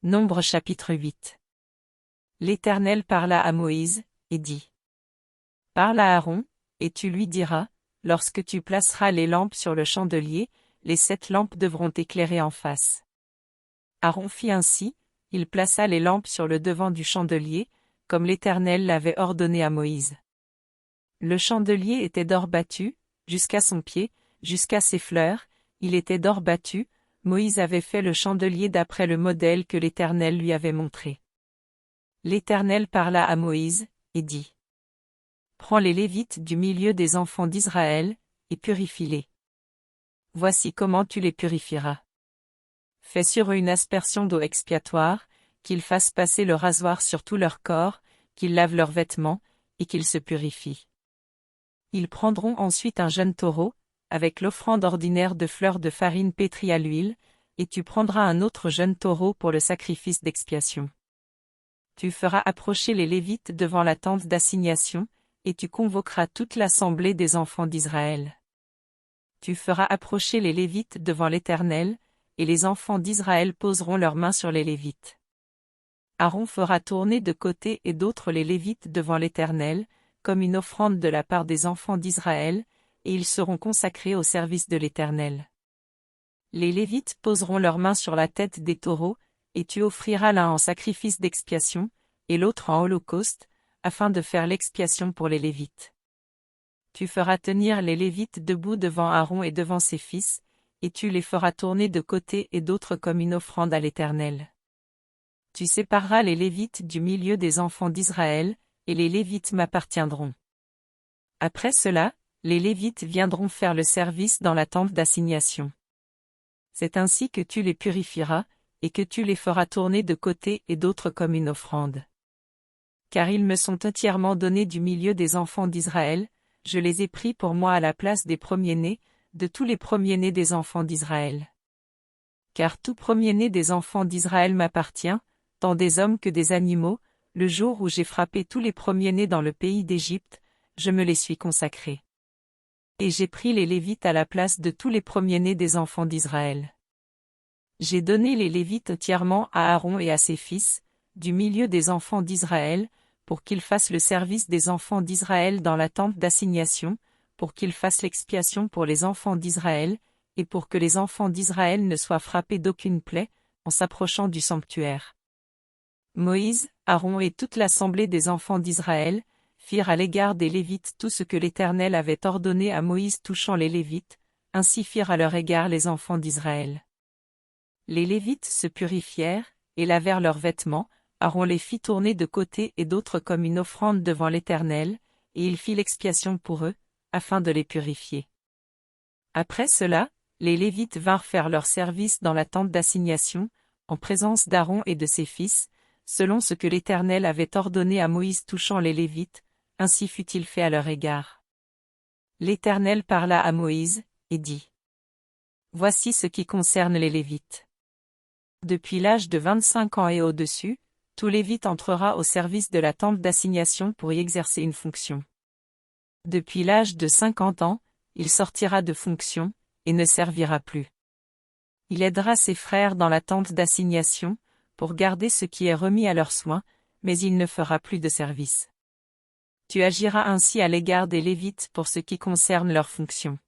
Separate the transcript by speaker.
Speaker 1: Nombre chapitre 8. L'Éternel parla à Moïse, et dit. Parle à Aaron, et tu lui diras, lorsque tu placeras les lampes sur le chandelier, les 7 lampes devront éclairer en face. Aaron fit ainsi, il plaça les lampes sur le devant du chandelier, comme l'Éternel l'avait ordonné à Moïse. Le chandelier était d'or battu, jusqu'à son pied, jusqu'à ses fleurs, il était d'or battu. Moïse avait fait le chandelier d'après le modèle que l'Éternel lui avait montré. L'Éternel parla à Moïse, et dit. Prends les Lévites du milieu des enfants d'Israël, et purifie-les. Voici comment tu les purifieras. Fais sur eux une aspersion d'eau expiatoire, qu'ils fassent passer le rasoir sur tout leur corps, qu'ils lavent leurs vêtements, et qu'ils se purifient. Ils prendront ensuite un jeune taureau, avec l'offrande ordinaire de fleurs de farine pétrie à l'huile, et tu prendras un autre jeune taureau pour le sacrifice d'expiation. Tu feras approcher les Lévites devant la tente d'assignation, et tu convoqueras toute l'assemblée des enfants d'Israël. Tu feras approcher les Lévites devant l'Éternel, et les enfants d'Israël poseront leurs mains sur les Lévites. Aaron fera tourner de côté et d'autre les Lévites devant l'Éternel, comme une offrande de la part des enfants d'Israël, et ils seront consacrés au service de l'Éternel. Les Lévites poseront leurs mains sur la tête des taureaux, et tu offriras l'un en sacrifice d'expiation, et l'autre en holocauste, afin de faire l'expiation pour les Lévites. Tu feras tenir les Lévites debout devant Aaron et devant ses fils, et tu les feras tourner de côté et d'autre comme une offrande à l'Éternel. Tu sépareras les Lévites du milieu des enfants d'Israël, et les Lévites m'appartiendront. Après cela, les Lévites viendront faire le service dans la tente d'assignation. C'est ainsi que tu les purifieras, et que tu les feras tourner de côté et d'autre comme une offrande. Car ils me sont entièrement donnés du milieu des enfants d'Israël, je les ai pris pour moi à la place des premiers-nés, de tous les premiers-nés des enfants d'Israël. Car tout premier-né des enfants d'Israël m'appartient, tant des hommes que des animaux, le jour où j'ai frappé tous les premiers-nés dans le pays d'Égypte, je me les suis consacrés. Et j'ai pris les Lévites à la place de tous les premiers-nés des enfants d'Israël. J'ai donné les Lévites entièrement à Aaron et à ses fils, du milieu des enfants d'Israël, pour qu'ils fassent le service des enfants d'Israël dans la tente d'assignation, pour qu'ils fassent l'expiation pour les enfants d'Israël, et pour que les enfants d'Israël ne soient frappés d'aucune plaie, en s'approchant du sanctuaire. Moïse, Aaron et toute l'assemblée des enfants d'Israël, firent à l'égard des Lévites tout ce que l'Éternel avait ordonné à Moïse touchant les Lévites, ainsi firent à leur égard les enfants d'Israël. Les Lévites se purifièrent, et lavèrent leurs vêtements, Aaron les fit tourner de côté et d'autre comme une offrande devant l'Éternel, et il fit l'expiation pour eux, afin de les purifier. Après cela, les Lévites vinrent faire leur service dans la tente d'assignation, en présence d'Aaron et de ses fils, selon ce que l'Éternel avait ordonné à Moïse touchant les Lévites, ainsi fut-il fait à leur égard. L'Éternel parla à Moïse, et dit. Voici ce qui concerne les Lévites. Depuis l'âge de 25 ans et au-dessus, tout Lévite entrera au service de la tente d'assignation pour y exercer une fonction. Depuis l'âge de 50 ans, il sortira de fonction, et ne servira plus. Il aidera ses frères dans la tente d'assignation, pour garder ce qui est remis à leurs soins, mais il ne fera plus de service. Tu agiras ainsi à l'égard des Lévites pour ce qui concerne leur fonction.